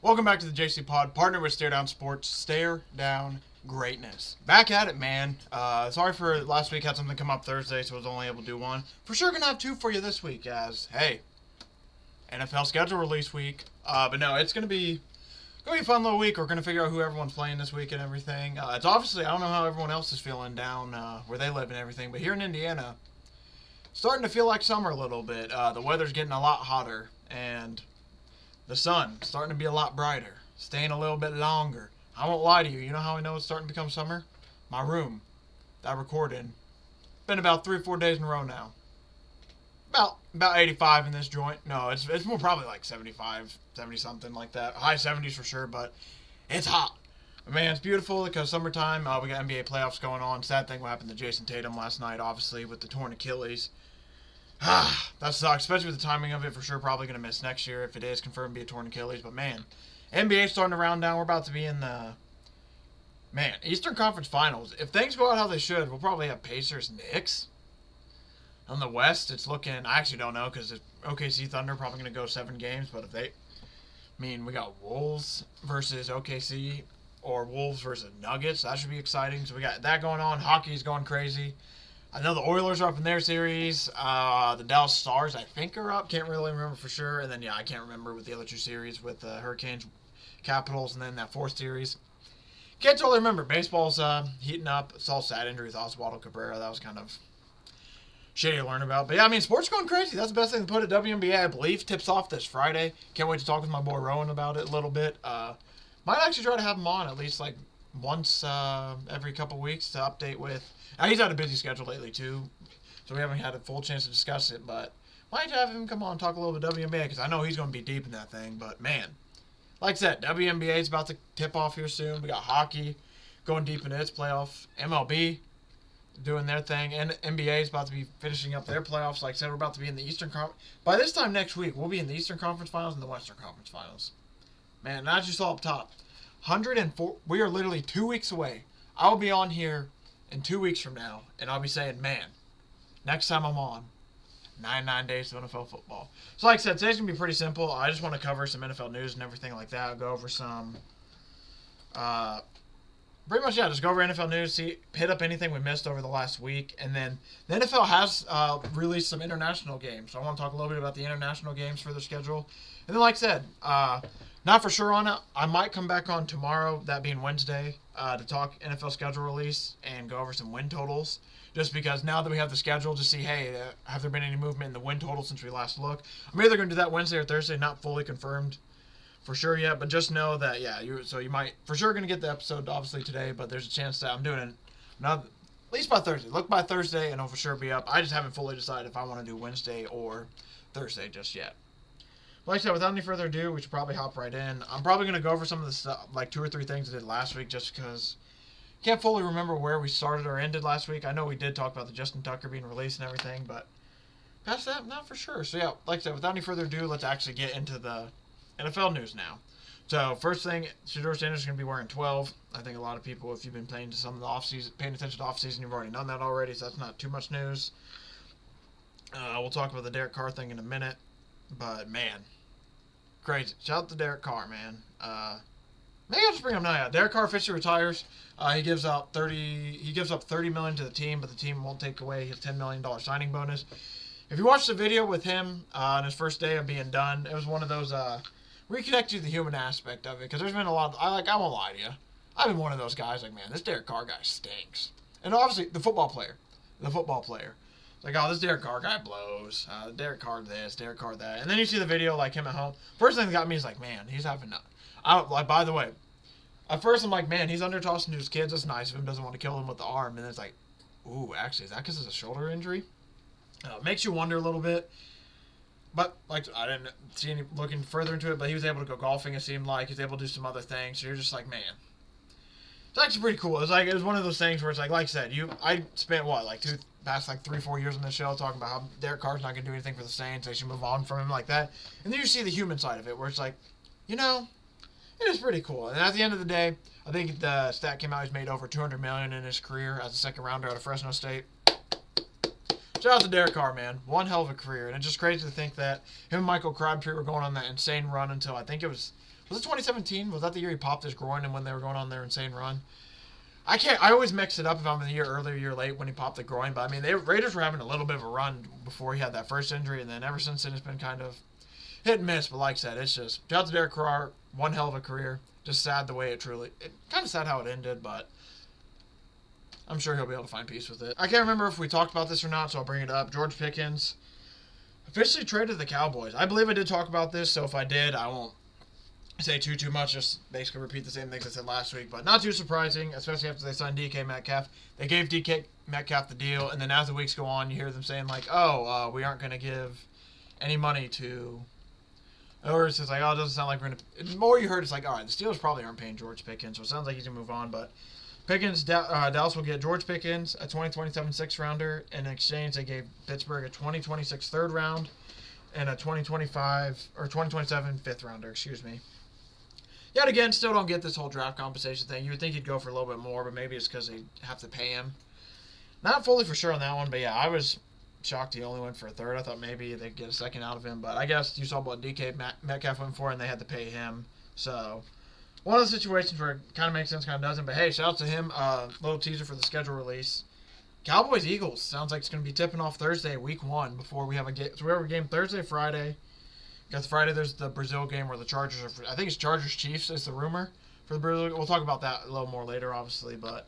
Welcome back to the JCPod, partner with Stare Down Sports. Stare Down Greatness. Back at it, man. Sorry for last week. Had something come up Thursday, so I was only able to do one. For sure gonna have two for you this week, as, hey, NFL schedule release week. But no, it's gonna be a fun little week. We're gonna figure out who everyone's playing this week and everything. It's obviously, I don't know how everyone else is feeling down where they live and everything, but here in Indiana, starting to feel like summer a little bit. The weather's getting a lot hotter, and the sun starting to be a lot brighter, staying a little bit longer. I won't lie to you. You know how I know it's starting to become summer? My room that I record in. Been about 3 or 4 days in a row now. About 85 in this joint. No, it's more probably like 75, 70 something like that. High 70s for sure, but it's hot. But man, it's beautiful because summertime. We got NBA playoffs going on. Sad thing what happened to Jason Tatum last night, obviously, with the torn Achilles. That sucks, especially with the timing of it. For sure, probably going to miss next year if it is confirmed to be a torn Achilles. But man, NBA's starting to round down. We're about to be in the Eastern Conference Finals. If things go out how they should, we'll probably have Pacers, Knicks. On the West, it's looking. I actually don't know because OKC Thunder probably going to go 7 games. But we got Wolves versus OKC or Wolves versus Nuggets. That should be exciting. So we got that going on. Hockey's going crazy. I know the Oilers are up in their series. The Dallas Stars, I think, are up. Can't really remember for sure. And then, I can't remember with the other 2 series with Hurricanes, Capitals, and then that 4th series. Can't totally remember. Baseball's heating up. It's all sad injury with Oswaldo Cabrera. That was kind of shitty to learn about. But, yeah, sports going crazy. That's the best thing to put it. WNBA, I believe, tips off this Friday. Can't wait to talk with my boy Rowan about it a little bit. Might actually try to have him on at least, once every couple weeks to update with. Now, he's had a busy schedule lately, too, so we haven't had a full chance to discuss it, but might have him come on and talk a little bit WNBA, because I know he's going to be deep in that thing, but man, like I said, WNBA is about to tip off here soon. We got hockey going deep into its playoff, MLB doing their thing, and NBA is about to be finishing up their playoffs. Like I said, we're about to be in the Eastern Conference. By this time next week, we'll be in the Eastern Conference Finals and the Western Conference Finals. Man, and as you saw up top, 104, we are literally 2 weeks away. I'll be on here in 2 weeks from now, and I'll be saying, man, next time I'm on, 99 days of NFL football. So like I said, today's going to be pretty simple. I just want to cover some NFL news and everything like that. I'll go over some, pretty much, just go over NFL news, hit up anything we missed over the last week, and then the NFL has released some international games. So I want to talk a little bit about the international games for their schedule. And then like I said, not for sure on it. I might come back on tomorrow, that being Wednesday, to talk NFL schedule release and go over some win totals. Just because now that we have the schedule to see, hey, have there been any movement in the win total since we last looked? I'm either going to do that Wednesday or Thursday, not fully confirmed for sure yet, but just know that, you might for sure going to get the episode obviously today, but there's a chance that I'm doing it at least by Thursday. Look by Thursday and it'll for sure be up. I just haven't fully decided if I want to do Wednesday or Thursday just yet. Like I said, without any further ado, we should probably hop right in. I'm probably going to go over some of the stuff, like 2 or 3 things I did last week, just because I can't fully remember where we started or ended last week. I know we did talk about the Justin Tucker being released and everything, but past that, not for sure. So, like I said, without any further ado, let's actually get into the NFL news now. So, first thing, Shedeur Sanders is going to be wearing 12. I think a lot of people, if you've been paying attention to the offseason, you've already done that already, so that's not too much news. We'll talk about the Derek Carr thing in a minute. But, man, crazy. Shout out to Derek Carr, man. Maybe I'll just bring him now. Derek Carr officially retires. He gives up $30 million to the team, but the team won't take away his $10 million signing bonus. If you watched the video with him on his first day of being done, it was one of those reconnect you to the human aspect of it, because there's been a lot. I won't lie to you. I've been one of those guys like, man, this Derek Carr guy stinks. And obviously, the football player. Like, oh, this Derek Carr guy blows. Derek Carr this, Derek Carr that. And then you see the video, like, him at home. First thing that got me is like, man, he's having by the way, at first I'm like, man, he's under tossing to his kids. That's nice of him. Doesn't want to kill them with the arm. And then it's like, ooh, actually, is that because it's a shoulder injury? It makes you wonder a little bit. But, like, I didn't see any looking further into it, but he was able to go golfing, it seemed like. He was able to do some other things. So you're just like, man. It's actually pretty cool. It was one of those things where it's like I said, I spent, past 3-4 years on this show talking about how Derek Carr's not going to do anything for the Saints. They should move on from him like that. And then you see the human side of it where it's like, it is pretty cool. And at the end of the day, I think the stat came out he's made over $200 million in his career as a second rounder out of Fresno State. Shout out to Derek Carr, man. One hell of a career. And it's just crazy to think that him and Michael Crabtree were going on that insane run until I think it was Was it 2017? Was that the year he popped his groin and when they were going on their insane run? I always mix it up if I'm in the year early or year late when he popped the groin. But, I mean, Raiders were having a little bit of a run before he had that first injury. And then ever since then, it's been kind of hit and miss. But like I said, it's just, shout out to Derek Carr. One hell of a career. Just sad the way it kind of sad how it ended. But I'm sure he'll be able to find peace with it. I can't remember if we talked about this or not, so I'll bring it up. George Pickens officially traded to the Cowboys. I believe I did talk about this, so if I did, I won't say too much, just basically repeat the same things I said last week, but not too surprising, especially after they signed DK Metcalf. They gave DK Metcalf the deal, and then as the weeks go on, you hear them saying, like, we aren't going to give any money to, or it's just like, it doesn't sound like we're going to, the more you heard, it's like, all right, the Steelers probably aren't paying George Pickens, so it sounds like he's going to move on, but Pickens, Dallas will get George Pickens, a 2027 6th-rounder. In exchange, they gave Pittsburgh a 2026 3rd round and a 2025 or 2027 5th-rounder. Excuse me. Yet again, still don't get this whole draft compensation thing. You would think he'd go for a little bit more, but maybe it's because they have to pay him. Not fully for sure on that one, but yeah, I was shocked he only went for a 3rd. I thought maybe they'd get a 2nd out of him, but I guess you saw what DK Metcalf went for, and they had to pay him. So one of the situations where it kind of makes sense, kind of doesn't. But hey, shout out to him. Little teaser for the schedule release. Cowboys Eagles sounds like it's going to be tipping off Thursday, week 1, before we have a game. So we have a game Thursday, Friday. Got Friday. There's the Brazil game where the Chargers are. I think it's Chargers Chiefs is the rumor for the Brazil. We'll talk about that a little more later, obviously. But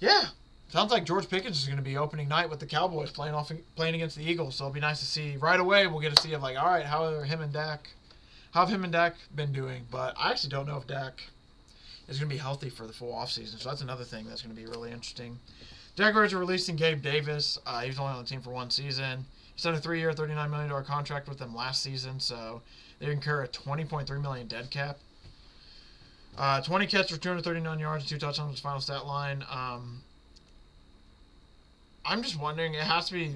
yeah, sounds like George Pickens is going to be opening night with the Cowboys playing against the Eagles. So it'll be nice to see right away. We'll get to see of like, all right, how have him and Dak been doing? But I actually don't know if Dak is going to be healthy for the full offseason. So that's another thing that's going to be really interesting. Jaguars are releasing Gabe Davis. He was only on the team for 1 season. He signed a 3-year, $39 million contract with them last season, so they incur a $20.3 million dead cap. 20 catches for 239 yards and 2 touchdowns was his final stat line. I'm just wondering, it has to be...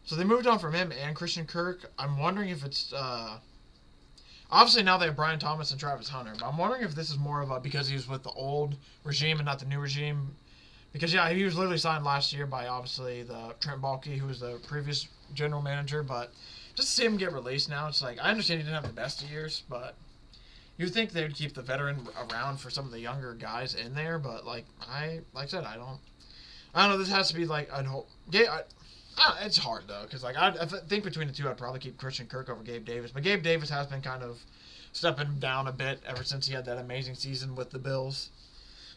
So they moved on from him and Christian Kirk. I'm wondering if it's... Obviously now they have Brian Thomas and Travis Hunter, but I'm wondering if this is more of a... Because he was with the old regime and not the new regime... Because, yeah, he was literally signed last year by, obviously, the Trent Baalke, who was the previous general manager. But just to see him get released now, it's like, I understand he didn't have the best of years, but you'd think they would keep the veteran around for some of the younger guys in there. But, like I said, I don't know. This has to be, like, it's hard, though. Because, like, I think between the two, I'd probably keep Christian Kirk over Gabe Davis. But Gabe Davis has been kind of stepping down a bit ever since he had that amazing season with the Bills.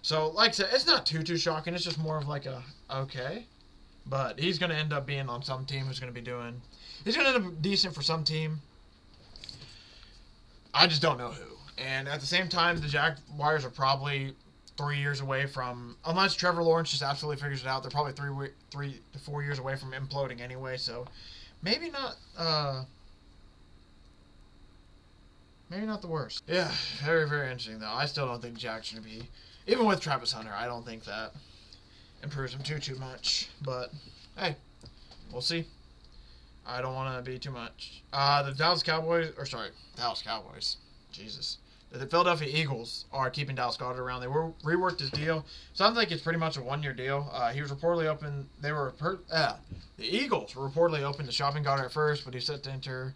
So, like I said, it's not too shocking. It's just more of like okay. But he's going to end up being on some team who's going to be doing... He's going to end up decent for some team. I just don't know who. And at the same time, the Jaguars are probably 3 years away from... Unless Trevor Lawrence just absolutely figures it out, they're probably 3 to 4 years away from imploding anyway. So, maybe not... maybe not the worst. Yeah, very, very interesting, though. I still don't think Jack's going to be... Even with Travis Hunter, I don't think that improves him too much. But, hey, we'll see. I don't want to be too much. The Dallas Cowboys. Jesus. The Philadelphia Eagles are keeping Dallas Goedert around. They reworked his deal. Sounds like it's pretty much a 1-year deal. He was reportedly open. The Eagles were reportedly open to shopping Goedert at first, but he's set to enter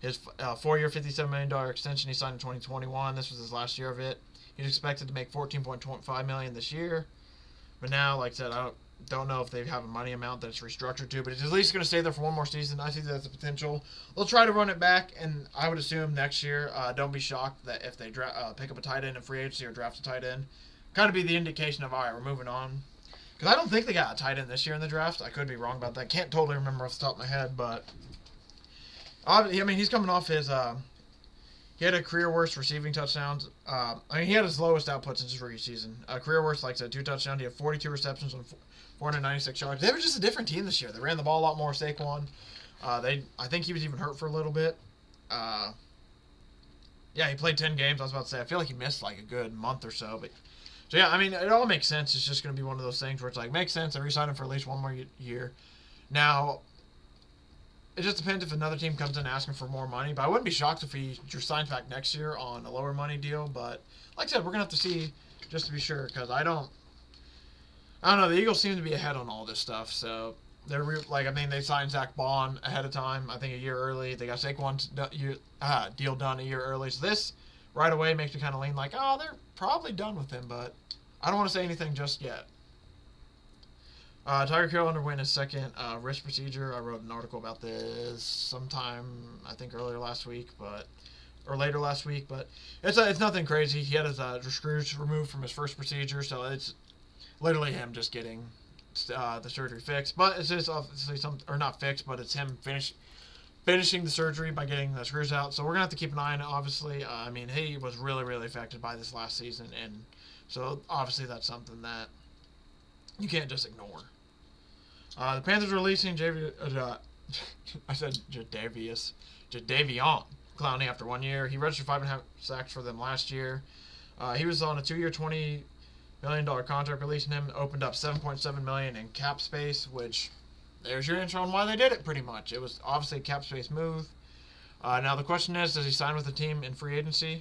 his 4-year, $57 million extension he signed in 2021. This was his last year of it. He's expected to make $14.5 million this year. But now, like I said, I don't know if they have a money amount that it's restructured to, but it's at least going to stay there for 1 more season. I see that's a potential. They'll try to run it back, and I would assume next year, don't be shocked that if they pick up a tight end in free agency or draft a tight end, kind of be the indication of, all right, we're moving on. Because I don't think they got a tight end this year in the draft. I could be wrong about that. Can't totally remember off the top of my head, but I mean, he's coming off his... He had a career worst receiving touchdowns. He had his lowest output since his rookie season. Career worst, like I said, 2 touchdowns. He had 42 receptions on 496 yards. They were just a different team this year. They ran the ball a lot more. Saquon. I think he was even hurt for a little bit. Yeah, he played 10 games. I was about to say, I feel like he missed like a good month or so. So yeah, I mean, it all makes sense. It's just going to be one of those things where it's like, makes sense. I re-signed him for at least 1 more year. Now, it just depends if another team comes in asking for more money. But I wouldn't be shocked if he just signs back next year on a lower money deal. But like I said, we're going to have to see just to be sure. Because I don't know. The Eagles seem to be ahead on all this stuff. So They signed Zach Bond ahead of time. I think a year early. They got Saquon's deal done a year early. So this right away makes me kind of lean like, oh, they're probably done with him, but I don't want to say anything just yet. Tyreek Hill underwent his second wrist procedure. I wrote an article about this sometime, I think later last week, but it's nothing crazy. He had his screws removed from his first procedure, so it's literally him just getting the surgery fixed. But it's just obviously not fixed, but it's him finishing the surgery by getting the screws out. So we're gonna have to keep an eye on it. Obviously, he was really, really affected by this last season, and so obviously that's something that you can't just ignore. The Panthers are releasing Jadeveon Clowney after 1 year. He registered 5.5 sacks for them last year. He was on a 2-year, $20 million contract, releasing him. Opened up $7.7 million in cap space, which there's your answer on why they did it. Pretty much, it was obviously a cap space move. Now the question is, does he sign with the team in free agency,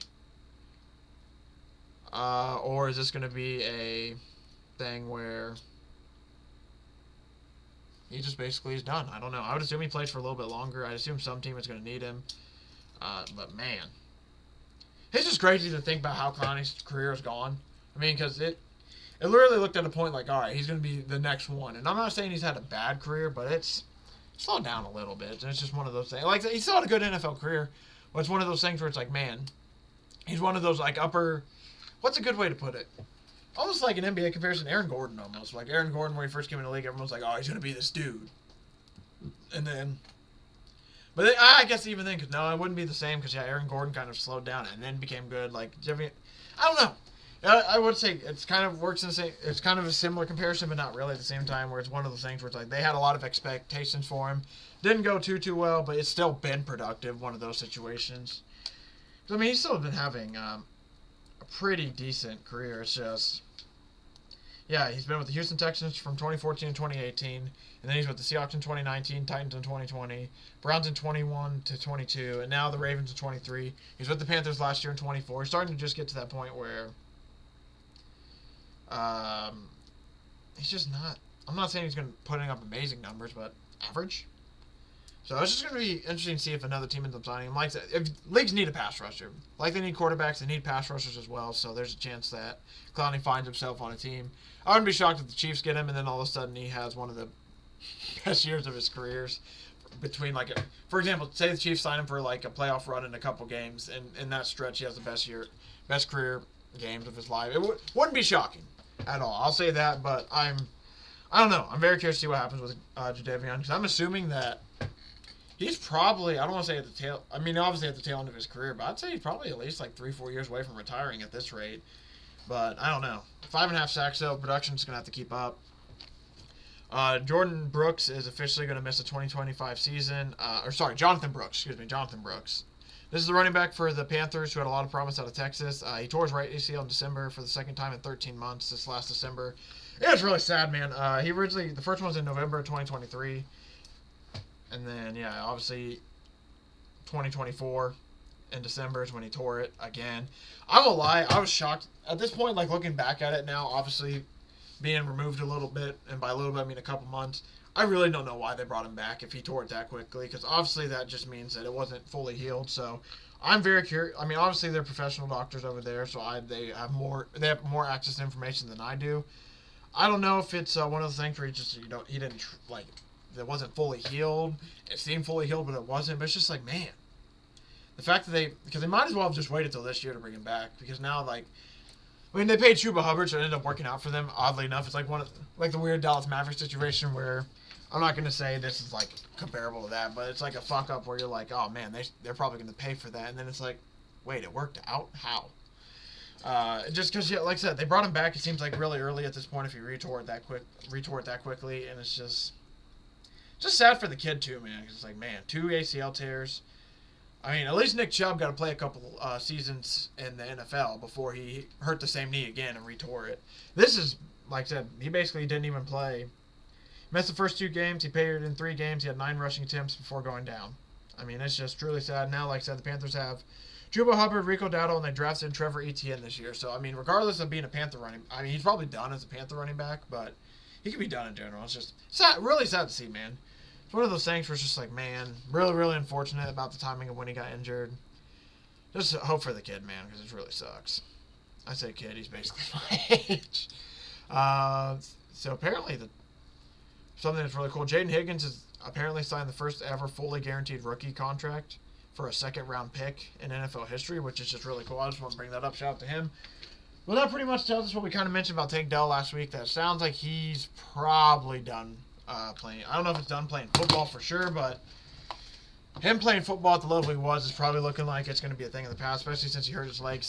or is this going to be a thing where he just basically is done? I don't know. I would assume he plays for a little bit longer. I'd assume some team is going to need him. But, man, it's just crazy to think about how Clowney's career is gone. Because it literally looked at a point like, all right, he's going to be the next one. And I'm not saying he's had a bad career, but it's slowed down a little bit. And it's just one of those things. Like, he still had a good NFL career, but it's one of those things where it's like, man, he's one of those, like, what's a good way to put it? Almost like an NBA comparison, Aaron Gordon almost. Like Aaron Gordon, when he first came in the league, everyone was like, oh, he's going to be this dude. And then, but I guess even then, because no, it wouldn't be the same, because, Aaron Gordon kind of slowed down and then became good. Like, I don't know. I would say it's kind of works in the same, it's kind of a similar comparison, but not really at the same time, where it's one of those things where it's like they had a lot of expectations for him. Didn't go too well, but it's still been productive, one of those situations. He's still been having a pretty decent career. It's just, he's been with the Houston Texans from 2014 to 2018, and then he's with the Seahawks in 2019, Titans in 2020, Browns in 21 to 22, and now the Ravens in 23. He's with the Panthers last year in 24. He's starting to just get to that point where he's just not, I'm not saying he's going to putting up amazing numbers, but average. So it's just going to be interesting to see if another team ends up signing him. Like, if leagues need a pass rusher, like they need quarterbacks, they need pass rushers as well. So there's a chance that Clowney finds himself on a team. I wouldn't be shocked if the Chiefs get him, and then all of a sudden he has one of the best years of his careers. Between for example, say the Chiefs sign him for like a playoff run in a couple games, and in that stretch he has the best career games of his life. It wouldn't be shocking at all. I'll say that, but I don't know. I'm very curious to see what happens with Jadeveon, because I'm assuming that he's probably, I don't want to say at the tail, obviously at the tail end of his career, but I'd say he's probably at least like 3-4 years away from retiring at this rate. But I don't know. 5.5 sacks, though. Production's going to have to keep up. Jordan Brooks is officially going to miss the 2025 season. Jonathan Brooks. This is the running back for the Panthers, who had a lot of promise out of Texas. He tore his right ACL in December for the second time in 13 months this last December. Yeah, it's really sad, man. The first one was in November of 2023. And then, obviously, 2024 in December is when he tore it again. I won't lie, I was shocked. At this point, like, looking back at it now, obviously being removed a little bit, and by a little bit I mean a couple months, I really don't know why they brought him back if he tore it that quickly, because obviously that just means that it wasn't fully healed. So I'm very curious. Obviously they're professional doctors over there, so they have more access to information than I do. I don't know if it's one of the things where he didn't it wasn't fully healed. It seemed fully healed, but it wasn't. But it's just like, man, the fact that because they might as well have just waited till this year to bring him back, because now they paid Chuba Hubbard, so it ended up working out for them. Oddly enough, it's like the weird Dallas Mavericks situation where I'm not going to say this is like comparable to that, but it's like a fuck up where you're like, oh man, they're probably going to pay for that, and then it's like, wait, it worked out? How? Just because, like I said, they brought him back. It seems like really early at this point if he retore it that quickly, and it's just sad for the kid too, man. Cause it's like, man, 2 ACL tears. At least Nick Chubb got to play a couple seasons in the NFL before he hurt the same knee again and retore it. This is, like I said, he basically didn't even play. Missed the first 2 games. He played in 3 games. He had 9 rushing attempts before going down. It's just truly sad. Now, like I said, the Panthers have Chuba Hubbard, Rico Dowdle, and they drafted Trevor Etienne this year. So, regardless of being a Panther he's probably done as a Panther running back, but he could be done in general. It's just sad, really sad to see, man. It's one of those things where it's just like, man, really, really unfortunate about the timing of when he got injured. Just hope for the kid, man, because it really sucks. I say kid, he's basically my age. So apparently, something that's really cool, Jaden Higgins has apparently signed the first ever fully guaranteed rookie contract for a second-round pick in NFL history, which is just really cool. I just want to bring that up. Shout out to him. Well, that pretty much tells us what we kind of mentioned about Tank Dell last week. That sounds like he's probably done playing. I don't know if it's done playing football for sure, but him playing football at the level he was is probably looking like it's going to be a thing of the past, especially since he hurt his leg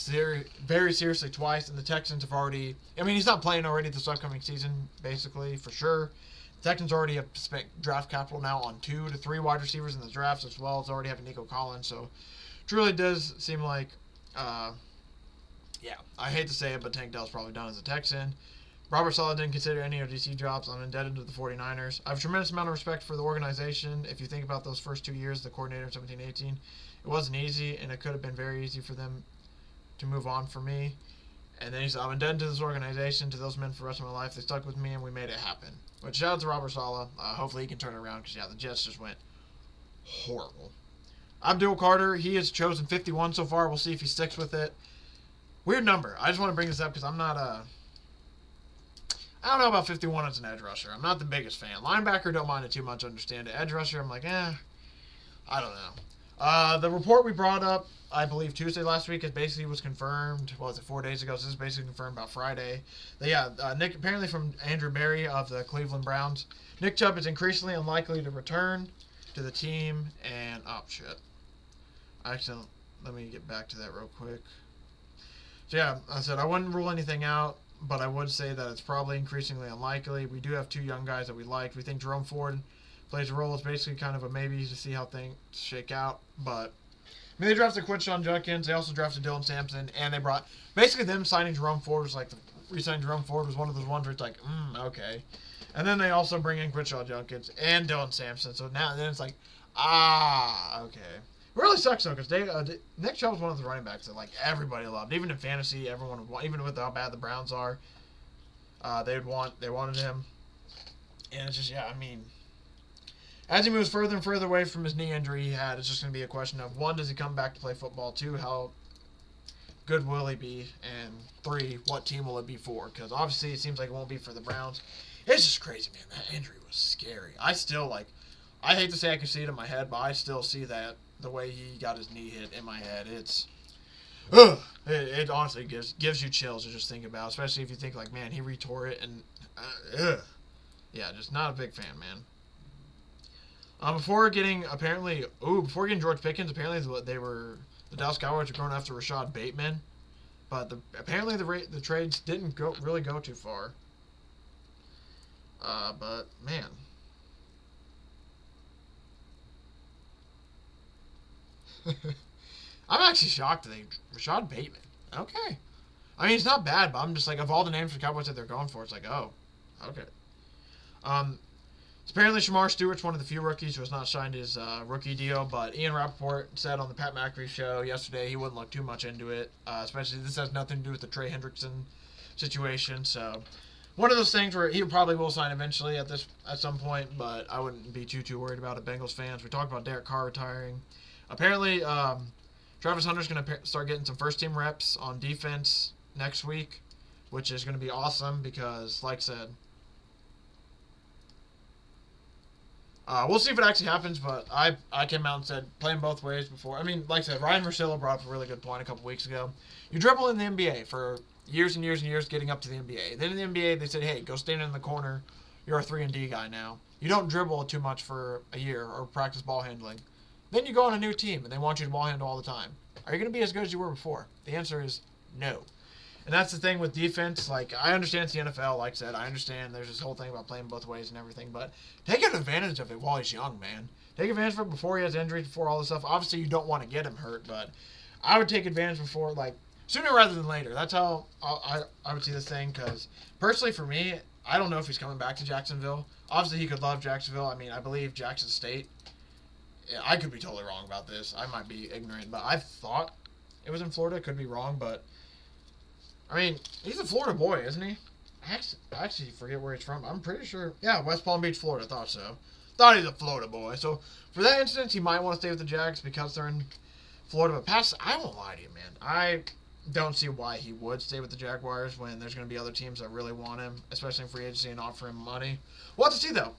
very seriously twice, and the Texans have already... I mean, he's not playing already this upcoming season, basically, for sure. The Texans already have spent draft capital now on 2 to 3 wide receivers in the drafts, as well as already having Nico Collins, so it truly does seem like... yeah, I hate to say it, but Tank Dell's probably done as a Texan. Robert Saleh didn't consider any ODC jobs. I'm indebted to the 49ers. I have a tremendous amount of respect for the organization. If you think about those first 2 years, the coordinator in 17-18, it wasn't easy, and it could have been very easy for them to move on for me. And then he said, I'm indebted to this organization, to those men for the rest of my life. They stuck with me, and we made it happen. But shout out to Robert Saleh. Hopefully he can turn it around, because, yeah, the Jets just went horrible. Abdul Carter, he has chosen 51 so far. We'll see if he sticks with it. Weird number. I just want to bring this up because I'm not I don't know about 51 as an edge rusher. I'm not the biggest fan. Linebacker, don't mind it too much. Understand it. Edge rusher, I'm like, I don't know. The report we brought up, I believe Tuesday last week, it basically was confirmed. What was it, 4 days ago? So this is basically confirmed about Friday. But yeah, Nick, apparently from Andrew Berry of the Cleveland Browns, Nick Chubb is increasingly unlikely to return to the team. And shit. Actually, let me get back to that real quick. So yeah, I said I wouldn't rule anything out, but I would say that it's probably increasingly unlikely. We do have 2 young guys that we like. We think Jerome Ford plays a role. It's basically kind of a maybe to see how things shake out. But I mean, they drafted Quinshon Judkins. They also drafted Dylan Sampson, and they brought basically them signing Jerome Ford was like re-signing Jerome Ford was one of those ones where it's like, okay. And then they also bring in Quinshon Judkins and Dylan Sampson. So now then it's like, okay. It really sucks though, because Nick Chubb's one of the running backs that like everybody loved. Even in fantasy, everyone would want, even with how bad the Browns are, they wanted him. And it's just, yeah, I mean, as he moves further and further away from his knee injury he had, it's just going to be a question of 1, does he come back to play football? 2, how good will he be? And 3, what team will it be for? Because obviously it seems like it won't be for the Browns. It's just crazy, man. That injury was scary. I hate to say I can see it in my head, but I still see that. The way he got his knee hit in my head, it honestly gives you chills to just think about, especially if you think like, man, he retore it, and yeah, just not a big fan, man. Before getting George Pickens, apparently the Dallas Cowboys are going after Rashad Bateman, but apparently the trades didn't really go too far. But man. I'm actually shocked that Rashad Bateman. Okay. I mean, it's not bad, but I'm just like, of all the names for Cowboys that they're going for, it's like, oh, okay. Apparently Shamar Stewart's one of the few rookies who has not signed his rookie deal, but Ian Rappaport said on the Pat McAfee show yesterday he wouldn't look too much into it, especially this has nothing to do with the Trey Hendrickson situation, so one of those things where he probably will sign eventually at some point, but I wouldn't be too worried about it. Bengals fans, we talked about Derek Carr retiring. Apparently, Travis Hunter's going to start getting some first-team reps on defense next week, which is going to be awesome because, like I said, we'll see if it actually happens, but I came out and said playing both ways before. I mean, like I said, Ryan Russillo brought up a really good point a couple weeks ago. You dribble in the NBA for years and years and years getting up to the NBA. Then in the NBA, they said, hey, go stand in the corner. You're a 3-and-D guy now. You don't dribble too much for a year or practice ball handling. Then you go on a new team, and they want you to ball handle all the time. Are you going to be as good as you were before? The answer is no. And that's the thing with defense. Like, I understand it's the NFL. Like I said, I understand there's this whole thing about playing both ways and everything. But take advantage of it while he's young, man. Take advantage of it before he has injuries, before all this stuff. Obviously, you don't want to get him hurt, but I would take advantage before, like, sooner rather than later. That's how I would see this thing. Because, personally, for me, I don't know if he's coming back to Jacksonville. Obviously, he could love Jacksonville. I mean, I believe Jackson State. Yeah, I could be totally wrong about this. I might be ignorant, but I thought it was in Florida. Could be wrong, but I mean, he's a Florida boy, isn't he? I actually forget where he's from. I'm pretty sure. Yeah, West Palm Beach, Florida. Thought so. Thought he's a Florida boy. So for that instance, he might want to stay with the Jags because they're in Florida. But past, I won't lie to you, man. I don't see why he would stay with the Jaguars when there's going to be other teams that really want him, especially in free agency, and offer him money. We'll have to see, though.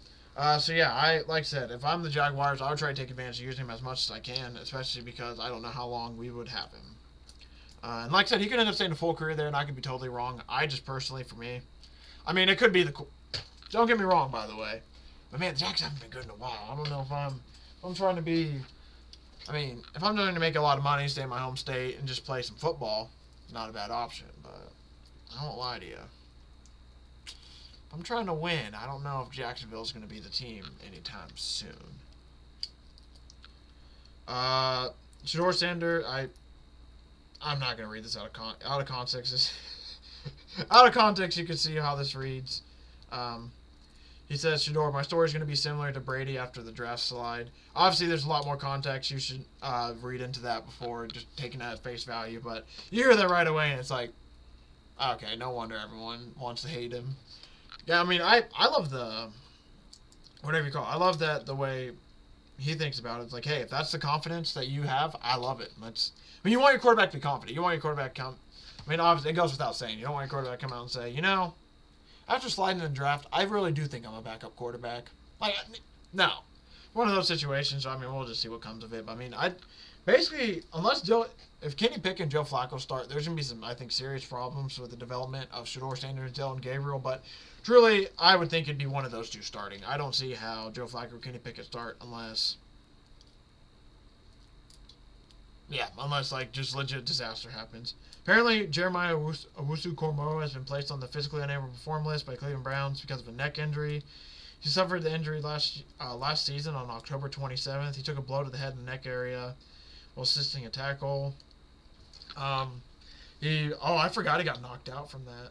So yeah, like I said, if I'm the Jaguars, I would try to take advantage of using him as much as I can, especially because I don't know how long we would have him. And like I said, he could end up staying a full career there, and I could be totally wrong. I just personally, for me, I mean, it could be the. Don't get me wrong, by the way, but man, the Jags haven't been good in a while. I don't know if I'm trying to be. I mean, if I'm trying to make a lot of money, stay in my home state, and just play some football, not a bad option. But I won't lie to you. I'm trying to win. I don't know if Jacksonville's going to be the team anytime soon. Shador Sander, I'm not going to read this out of context. Out of context, you can see how this reads. He says, Shador, my story is going to be similar to Brady after the draft slide. Obviously, there's a lot more context. You should read into that before just taking that at face value. But you hear that right away, and it's like, okay, no wonder everyone wants to hate him. Yeah, I mean, I love the, whatever you call it. I love that the way he thinks about it. It's like, hey, if that's the confidence that you have, I love it. I mean, you want your quarterback to be confident. You want your quarterback I mean, obviously, it goes without saying. You don't want your quarterback to come out and say, after sliding in the draft, I really do think I'm a backup quarterback. Like, no. One of those situations, I mean, we'll just see what comes of it. But, I mean, basically, if Kenny Pickett and Joe Flacco start, there's going to be some, I think, serious problems with the development of Shador Sanders, Dylan Gabriel. But truly, I would think it'd be one of those two starting. I don't see how Joe Flacco or Kenny Pickett start unless, like, just legit disaster happens. Apparently, Jeremiah Owusu-Koramoah has been placed on the physically unable to perform list by Cleveland Browns because of a neck injury. He suffered the injury last season on October 27th. He took a blow to the head and neck area while assisting a tackle. I forgot he got knocked out from that.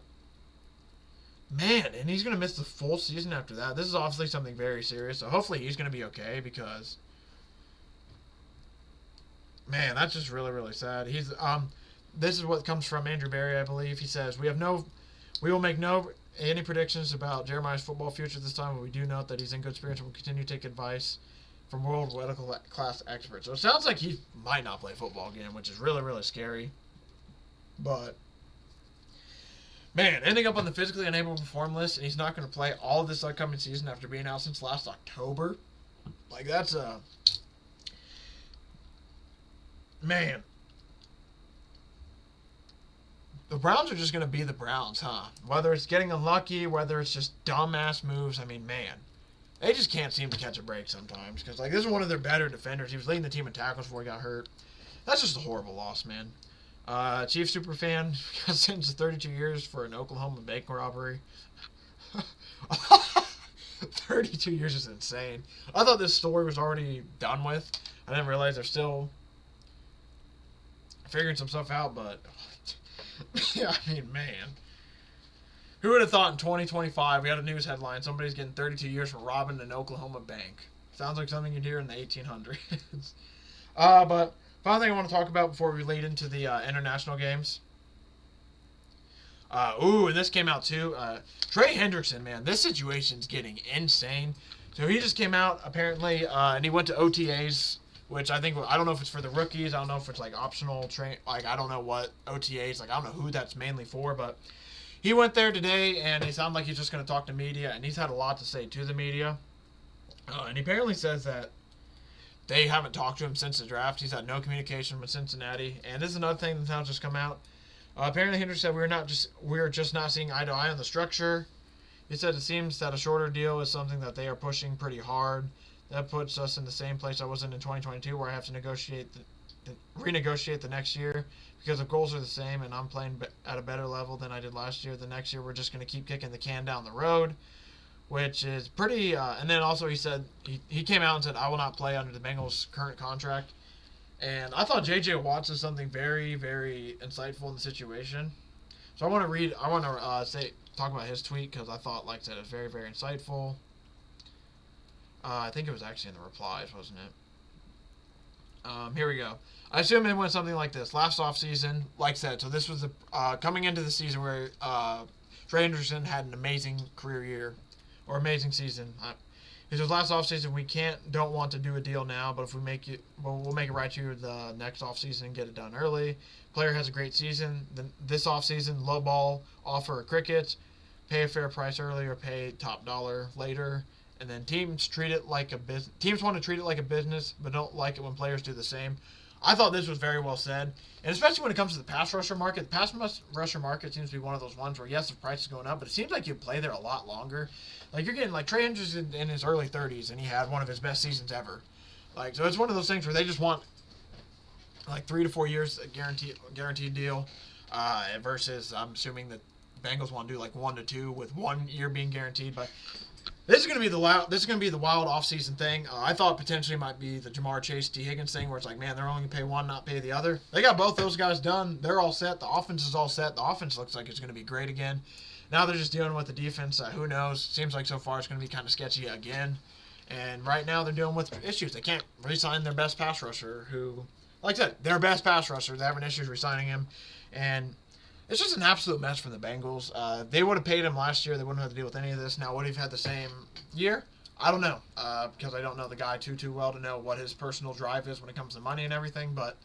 Man, and he's going to miss the full season after that. This is obviously something very serious, so hopefully he's going to be okay because, man, that's just really, really sad. This is what comes from Andrew Berry, I believe. He says, we will make any predictions about Jeremiah's football future this time, but we do note that he's in good spirits and will continue to take advice from world medical class experts. So it sounds like he might not play football again, which is really, really scary. But, man, ending up on the physically unable to perform list, and he's not going to play all of this upcoming season after being out since last October. Like, that's man. The Browns are just going to be the Browns, huh? Whether it's getting unlucky, whether it's just dumbass moves, I mean, man. They just can't seem to catch a break sometimes. Because, like, this is one of their better defenders. He was leading the team in tackles before he got hurt. That's just a horrible loss, man. Chief Superfan got sentenced to 32 years for an Oklahoma bank robbery. 32 years is insane. I thought this story was already done with. I didn't realize they're still figuring some stuff out, but yeah, I mean, man. Who would have thought in 2025 we had a news headline, somebody's getting 32 years for robbing an Oklahoma bank. Sounds like something you'd hear in the 1800s. But final thing I want to talk about before we lead into the international games. And this came out too. Trey Hendrickson, man, this situation's getting insane. So he just came out, apparently, and he went to OTAs, which I don't know if it's for the rookies. I don't know if it's like optional train. Like, I don't know what OTAs, like, I don't know who that's mainly for, but he went there today, and it sounded like he's just going to talk to media, and he's had a lot to say to the media. And he apparently says that they haven't talked to him since the draft. He's had no communication with Cincinnati. And this is another thing that's now just come out. Apparently, Hendrickson said we're just not seeing eye to eye on the structure. He said it seems that a shorter deal is something that they are pushing pretty hard. That puts us in the same place I was in 2022, where I have to renegotiate the next year because the goals are the same, and I'm playing at a better level than I did last year. The next year, we're just going to keep kicking the can down the road, which is pretty. And then also he said he came out and said I will not play under the Bengals' current contract. And I thought J.J. Watt said something very, very insightful in the situation. So I want to talk about his tweet because I thought, like I said, it was very, very insightful. I think it was actually in the replies, wasn't it? Here we go. I assume it went something like this. Last offseason, like I said, so this was coming into the season where Trey Hendrickson had an amazing career year, or amazing season. It was last offseason. We don't want to do a deal now, but if we make it, we'll make it right to you the next offseason and get it done early. Player has a great season. Then this offseason, low ball offer of crickets, pay a fair price early or pay top dollar later. And then teams treat it like a business. Teams want to treat it like a business, but don't like it when players do the same. I thought this was very well said, and especially when it comes to the pass rusher market. The pass rusher market seems to be one of those ones where, yes, the price is going up, but it seems like you play there a lot longer. Like, you're getting, like, Trey Hendrickson in his early 30s, and he had one of his best seasons ever. Like, so it's one of those things where they just want, like, 3 to 4 years a guaranteed deal, versus I'm assuming that Bengals want to do, like, 1 to 2 with 1 year being guaranteed, but this is going to be the wild offseason thing. I thought potentially it might be the Jamar Chase, T. Higgins thing, where it's like, man, they're only going to pay one, not pay the other. They got both those guys done. They're all set. The offense is all set. The offense looks like it's going to be great again. Now they're just dealing with the defense. Who knows? Seems like so far it's going to be kind of sketchy again. And right now they're dealing with issues. They can't re-sign their best pass rusher, who, like I said, their best pass rusher. They're having issues re-signing him. And it's just an absolute mess for the Bengals. They would have paid him last year. They wouldn't have to deal with any of this. Now, would he have had the same year? I don't know, because I don't know the guy too well to know what his personal drive is when it comes to money and everything. But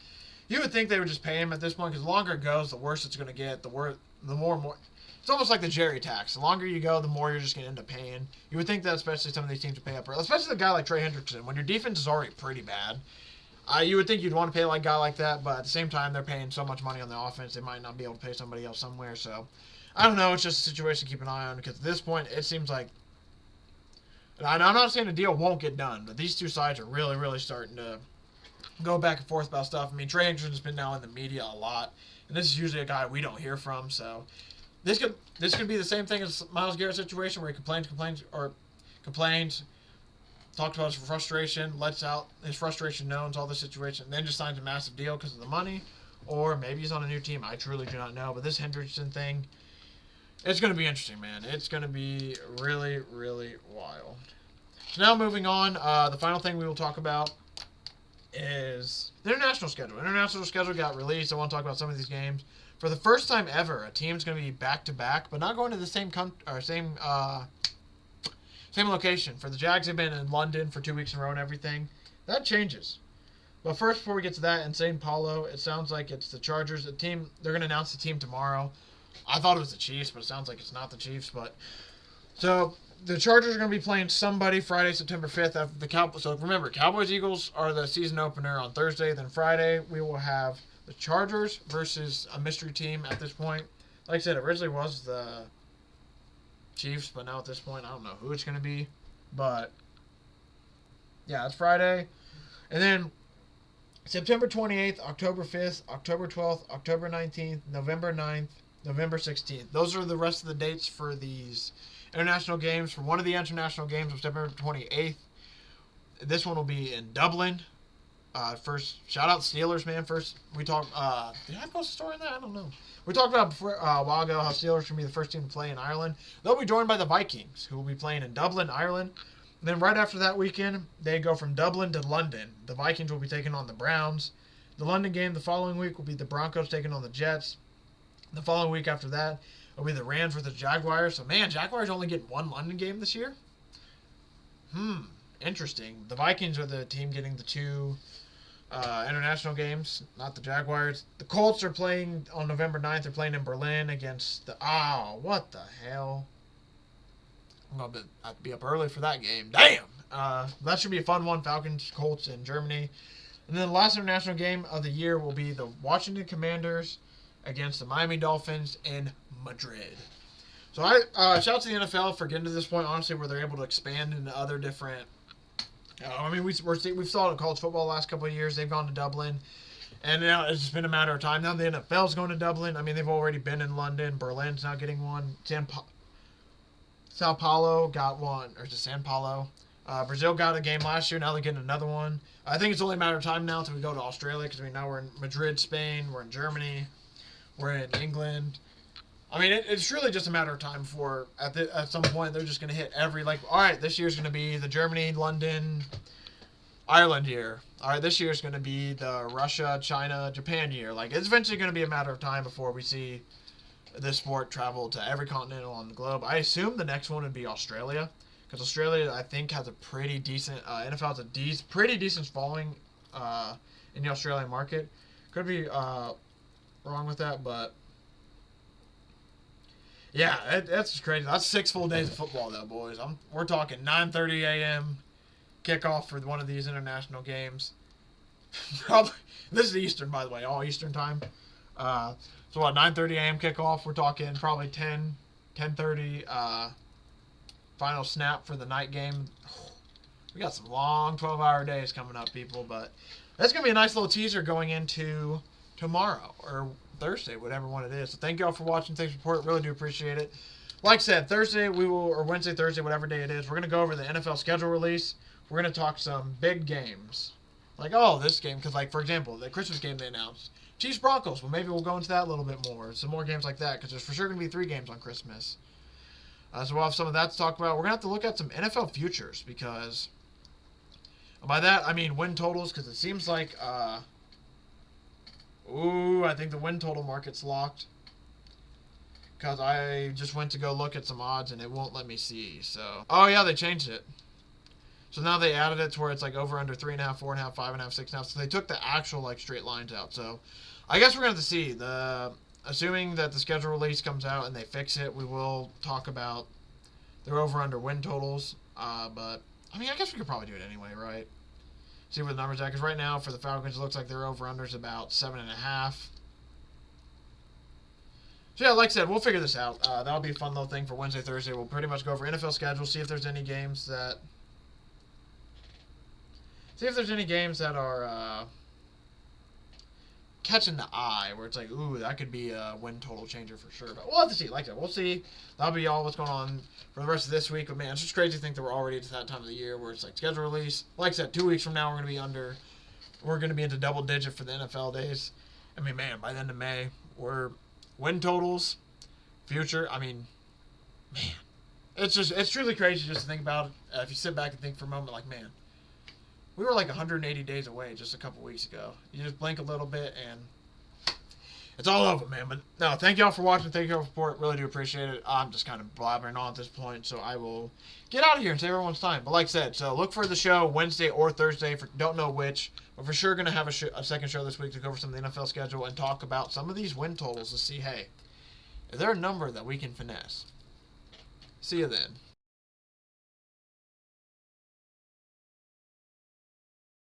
you would think they would just pay him at this point, because the longer it goes, the worse it's going to get. The more and more. It's almost like the Jerry tax. The longer you go, the more you're just going to end up paying. You would think that especially some of these teams would pay up, especially a guy like Trey Hendrickson. When your defense is already pretty bad, you would think you'd want to pay like a guy like that, but at the same time, they're paying so much money on the offense, they might not be able to pay somebody else somewhere. So, I don't know. It's just a situation to keep an eye on, because at this point, it seems like, and I'm not saying the deal won't get done, but these two sides are really starting to go back and forth about stuff. I mean, Trey Hendrickson's been now in the media a lot, and this is usually a guy we don't hear from. So, this could be the same thing as Myles Garrett's situation, where he complains. Talks about his frustration, lets out his frustration, knows all the situation, and then just signs a massive deal because of the money. Or maybe he's on a new team. I truly do not know. But this Hendrickson thing, it's going to be interesting, man. It's going to be really wild. So now moving on, the final thing we will talk about is the international schedule. International schedule got released. I want to talk about some of these games. For the first time ever, a team's going to be back-to-back, but not going to the same same location. For the Jags, they've been in London for 2 weeks in a row and everything. That changes. But first, before we get to that, in St. Paulo, it sounds like it's the Chargers. The team, they're going to announce the team tomorrow. I thought it was the Chiefs, but it sounds like it's not the Chiefs. But so the Chargers are going to be playing somebody Friday, September 5th. After the Cowboys. So remember, Cowboys-Eagles are the season opener on Thursday. Then Friday, we will have the Chargers versus a mystery team at this point. Like I said, it originally was the Chiefs, but now at this point, I don't know who it's going to be. But, yeah, it's Friday. And then September 28th, October 5th, October 12th, October 19th, November 9th, November 16th. Those are the rest of the dates for these international games. For one of the international games on September 28th, this one will be in Dublin. First, shout out Steelers, man. First, we talked, did I post a story on that? I don't know. We talked about before, a while ago how Steelers can be the first team to play in Ireland. They'll be joined by the Vikings, who will be playing in Dublin, Ireland. And then right after that weekend, they go from Dublin to London. The Vikings will be taking on the Browns. The London game the following week will be the Broncos taking on the Jets. The following week after that will be the Rams versus the Jaguars. So, man, Jaguars only get one London game this year? Interesting. The Vikings are the team getting the two international games, not the Jaguars. The Colts are playing on November 9th. They're playing in Berlin against the... Oh, what the hell? I'm going to have to be up early for that game. Damn! That should be a fun one. Falcons, Colts in Germany. And then the last international game of the year will be the Washington Commanders against the Miami Dolphins in Madrid. So shout out to the NFL for getting to this point, honestly, where they're able to expand into other different... I mean, we've saw it in college football the last couple of years. They've gone to Dublin, and now it's just been a matter of time. Now the NFL's going to Dublin. I mean, they've already been in London. Berlin's now getting one. Sao Paulo got one, or is it San Paulo? Brazil got a game last year. Now they're getting another one. I think it's only a matter of time now until we go to Australia, because I mean, now we're in Madrid, Spain. We're in Germany. We're in England. I mean, it's really just a matter of time before, at some point, they're just going to hit every, like, all right, this year's going to be the Germany, London, Ireland year. All right, this year's going to be the Russia, China, Japan year. Like, it's eventually going to be a matter of time before we see this sport travel to every continent on the globe. I assume the next one would be Australia, because Australia, I think, has a pretty decent NFL has a pretty decent following in the Australian market. Could be wrong with that, but yeah, that's just crazy. That's 6 full days of football, though, boys. We're talking 9:30 a.m. kickoff for one of these international games. Probably this is Eastern, by the way, all Eastern time. So what, 9:30 a.m. kickoff? We're talking probably 10:30 final snap for the night game. We got some long 12-hour days coming up, people, but that's going to be a nice little teaser going into tomorrow or Thursday, whatever one it is. So thank you all for watching. Thanks for support. Really do appreciate it. Like I said, Thursday or Wednesday, Thursday, whatever day it is, we're going to go over the NFL schedule release. We're going to talk some big games. Like, this game, because, like, for example, the Christmas game they announced. Chiefs Broncos. Well, maybe we'll go into that a little bit more. Some more games like that, because there's for sure going to be 3 games on Christmas. So we'll have some of that to talk about. We're going to have to look at some NFL futures, because by that, I mean win totals, because it seems like, I think the win total market's locked. Because I just went to go look at some odds, and it won't let me see, so. Oh, yeah, they changed it. So now they added it to where it's like over under 3.5, 4.5, 5.5, 6.5. So they took the actual like straight lines out. So I guess we're going to have to see. Assuming that the schedule release comes out and they fix it, we will talk about their over under win totals. But I mean, I guess we could probably do it anyway, right? See where the numbers are. Because right now for the Falcons, it looks like their over under is about 7.5. So yeah, like I said, we'll figure this out. That'll be a fun little thing for Wednesday, Thursday. We'll pretty much go over NFL schedule, see if there's any games that. See if there's any games that are catching the eye, where it's like, ooh, that could be a win total changer for sure. But we'll have to see. Like I said, we'll see. That'll be all what's going on for the rest of this week. But man, it's just crazy to think that we're already to that time of the year where it's like schedule release. Like I said, 2 weeks from now we're going to be into double digit for the NFL days. I mean, man, by the end of May, we're win totals, future. I mean, man, it's truly crazy just to think about it. If you sit back and think for a moment, like, man. We were like 180 days away just a couple weeks ago. You just blink a little bit and it's all over, man. But no, thank y'all for watching. Thank y'all for support. Really do appreciate it. I'm just kind of blabbering on at this point, so I will get out of here and save everyone's time. But like I said, so look for the show Wednesday or Thursday. Don't know which, but for sure going to have a second show this week to go over some of the NFL schedule and talk about some of these win totals to see, hey, is there a number that we can finesse? See you then.